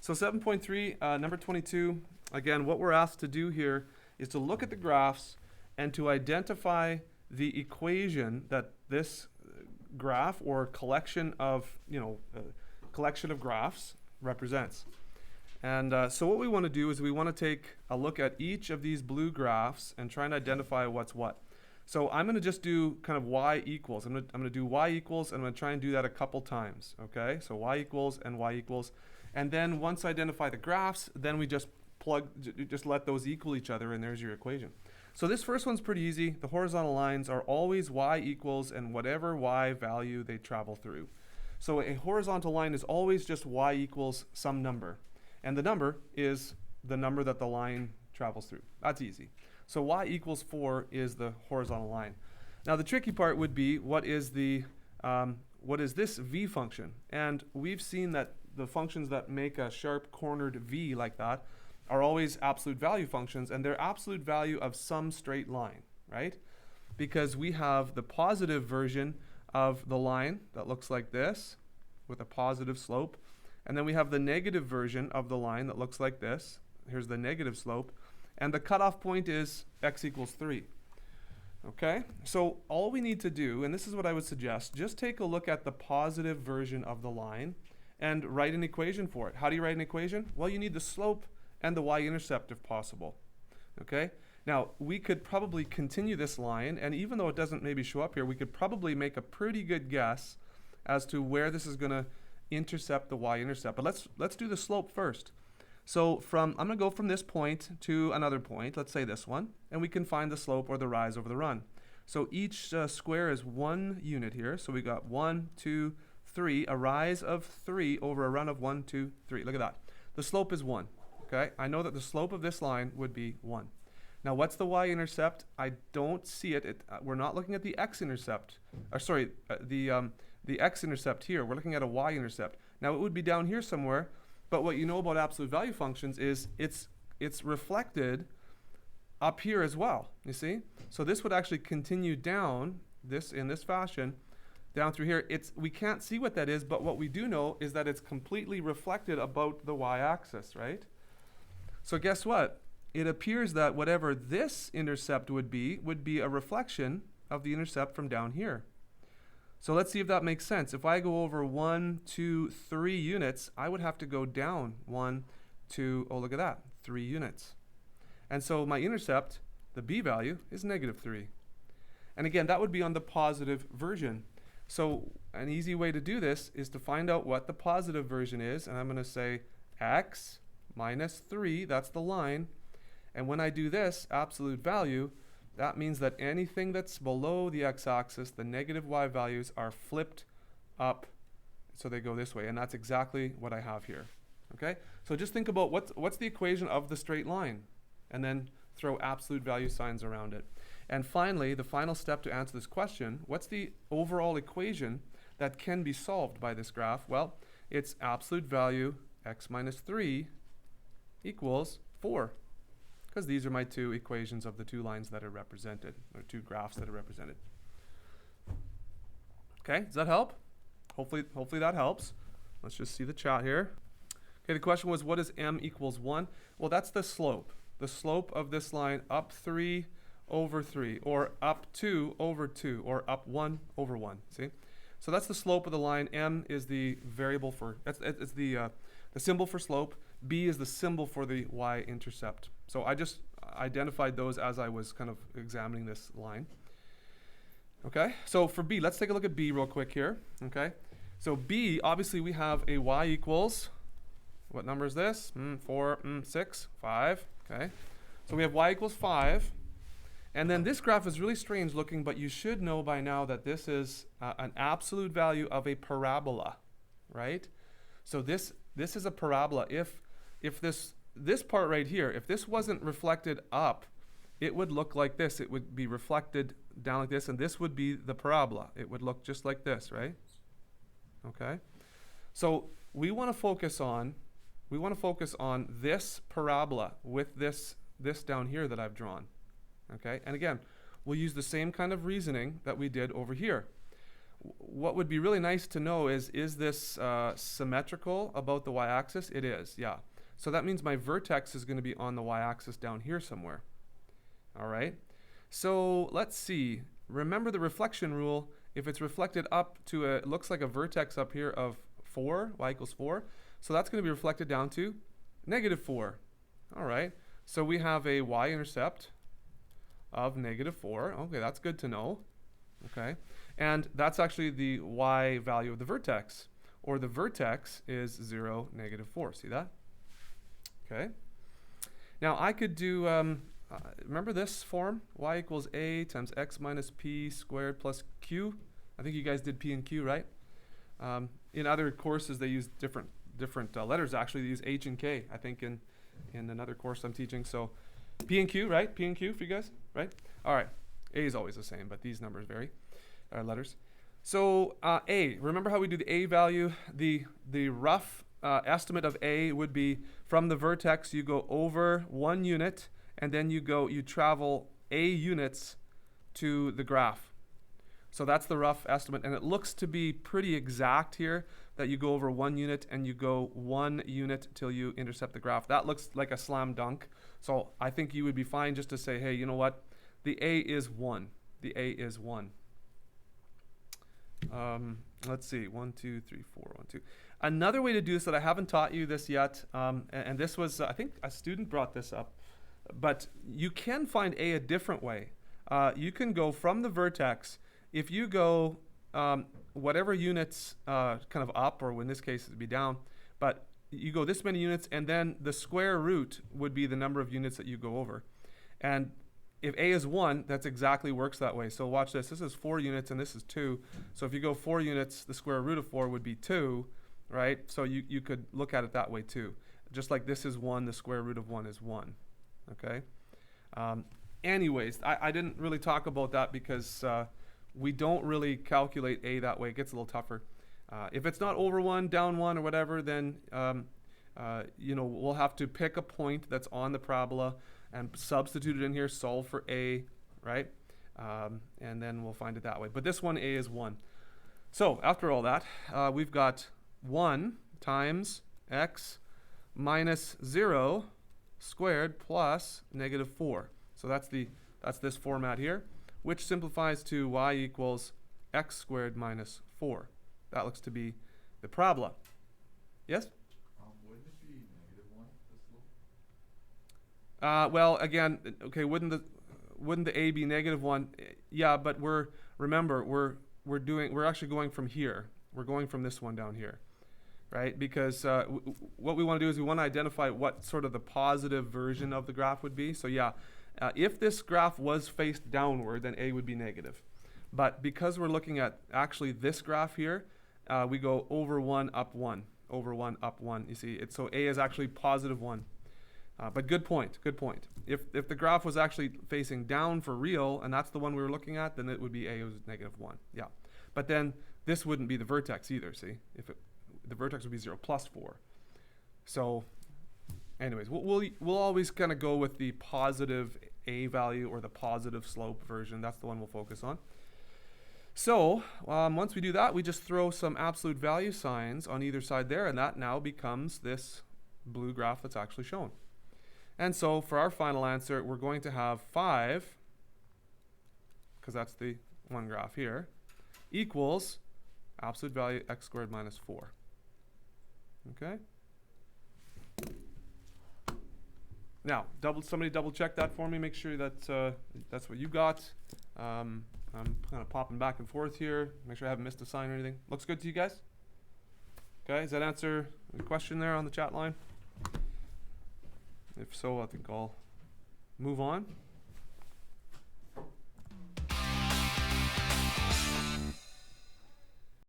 So 7.3, number 22, again, what we're asked to do here is to look at the graphs and to identify the equation that this graph or collection of, collection of graphs represents. And so what we want to do is we want to take a look at each of these blue graphs and try and identify what's what. So I'm going to just do kind of y equals. I'm going to do y equals, and I'm going to try and do that a couple times. Okay, so y equals and y equals. And then once I identify the graphs, then we just just let those equal each other, and there's your equation. So this first one's pretty easy. The horizontal lines are always y equals and whatever y value they travel through. So a horizontal line is always just y equals some number. And the number is the number that the line travels through. That's easy. So y equals 4 is the horizontal line. Now the tricky part would be what is this v function? And we've seen that the functions that make a sharp cornered v like that are always absolute value functions, and they're absolute value of some straight line, right? Because we have the positive version of the line that looks like this with a positive slope, and then we have the negative version of the line that looks like this. Here's the negative slope, and the cutoff point is x equals 3. Okay, so all we need to do, and this is what I would suggest, just take a look at the positive version of the line and write an equation for it. How do you write an equation? Well, you need the slope and the y-intercept if possible. Okay, now we could probably continue this line, and even though it doesn't maybe show up here, we could probably make a pretty good guess as to where this is going to intercept the y-intercept. But let's do the slope first. So I'm going to go from this point to another point, let's say this one, and we can find the slope or the rise over the run. So each square is 1 unit here. So we got 1, 2, 3, a rise of 3 over a run of 1, 2, 3. Look at that. The slope is 1. Okay, I know that the slope of this line would be 1. Now, what's the y-intercept? I don't see it. We're not looking at the x-intercept. The x-intercept here. We're looking at a y-intercept. Now, it would be down here somewhere, but what you know about absolute value functions is it's reflected up here as well, you see? So this would actually continue down in this fashion, down through here. We can't see what that is, but what we do know is that it's completely reflected about the y-axis, right? So guess what? It appears that whatever this intercept would be a reflection of the intercept from down here. So let's see if that makes sense. If I go over 1, 2, 3 units, I would have to go down 1, 2, oh look at that, 3 units. And so my intercept, the b value, is -3. And again, that would be on the positive version. So an easy way to do this is to find out what the positive version is, and I'm going to say x minus 3, that's the line. And when I do this, absolute value, that means that anything that's below the x-axis, the negative y values, are flipped up, so they go this way. And that's exactly what I have here. Okay? So just think about what's the equation of the straight line, and then throw absolute value signs around it. And finally, the final step to answer this question, what's the overall equation that can be solved by this graph? Well, it's absolute value x minus 3 equals 4. Because these are my two equations of the two lines that are represented, or two graphs that are represented. Okay, does that help? Hopefully that helps. Let's just see the chat here. Okay, the question was, what is m equals 1? Well, that's the slope. The slope of this line up 3 over 3, or up 2 over 2, or up 1 over 1. See? So that's the slope of the line. M is the variable for, it's the symbol for slope. B is the symbol for the y-intercept. So I just identified those as I was kind of examining this line. Okay, so for B, let's take a look at B real quick here. Okay, so B, obviously we have a y equals, what number is this? 4, 6, 5. Okay, so we have y equals 5. And then this graph is really strange looking, but you should know by now that this is an absolute value of a parabola, right? So this is a parabola. If this part right here, if this wasn't reflected up, it would look like this. It would be reflected down like this, and this would be the parabola. It would look just like this, right? Okay. So we want to focus on this parabola with this down here that I've drawn. Okay? And again, we'll use the same kind of reasoning that we did over here. what would be really nice to know is this symmetrical about the y-axis? It is, yeah. So that means my vertex is going to be on the y-axis down here somewhere. All right. So let's see. Remember the reflection rule. If it's reflected up to it looks like a vertex up here of 4, y equals 4. So that's going to be reflected down to -4. All right. So we have a y-intercept of -4. Okay, that's good to know. Okay. And that's actually the y value of the vertex. Or the vertex is 0, -4. See that? Okay. Now I could do, remember this form? Y equals a times x minus p squared plus q. I think you guys did p and q, right? In other courses they use different letters. Actually, they use h and k, I think, in another course I'm teaching. So p and q, right? P and q for you guys, right? All right. A is always the same, but these numbers vary, letters. So a, remember how we do the a value? The rough estimate of a would be from the vertex you go over 1 unit and then you travel a units to the graph. So that's the rough estimate, and it looks to be pretty exact here that you go over 1 unit and you go 1 unit till you intercept the graph. That looks like a slam dunk. So I think you would be fine just to say, hey, you know what? The a is 1. The a is 1. Let's see, 1, 2, 3, 4, 1, 2. Another way to do this that I haven't taught you this yet, and this was, I think a student brought this up, but you can find a different way. You can go from the vertex. If you go whatever units kind of up, or in this case it would be down, but you go this many units, and then the square root would be the number of units that you go over. And if a is 1, that's exactly works that way. So watch this. This is 4 units, and this is 2. So if you go 4 units, the square root of 4 would be 2, right? So you could look at it that way too. Just like this is 1, the square root of 1 is 1, okay? Anyways, I didn't really talk about that because we don't really calculate a that way. It gets a little tougher. If it's not over 1, down 1, or whatever, then we'll have to pick a point that's on the parabola and substitute it in here, solve for a, right? And then we'll find it that way. But this one, a is 1. So after all that, we've got 1 times x minus 0 squared plus -4. So that's this format here, which simplifies to y equals x squared minus 4. That looks to be the parabola. Yes? Wouldn't it be -1, this slope? Well, again, okay, wouldn't the a be -1? Yeah, but remember we're actually going from here. We're going from this one down here, right? Because what we want to do is we want to identify what sort of the positive version of the graph would be. So yeah, if this graph was faced downward, then a would be negative. But because we're looking at actually this graph here, we go over 1, up 1, over 1, up 1. You see, so a is actually +1. But good point, good point. If the graph was actually facing down for real, and that's the one we were looking at, then it would be a was -1. Yeah. But then this wouldn't be the vertex either, see? The vertex would be 0 plus 4. So anyways, we'll always kind of go with the positive a value or the positive slope version. That's the one we'll focus on. So once we do that, we just throw some absolute value signs on either side there, and that now becomes this blue graph that's actually shown. And so for our final answer, we're going to have 5, because that's the one graph here, equals absolute value x squared minus 4. Okay? Now, somebody double check that for me. Make sure that that's what you got. I'm kind of popping back and forth here. Make sure I haven't missed a sign or anything. Looks good to you guys? Okay, does that answer the question there on the chat line? If so, I think I'll move on.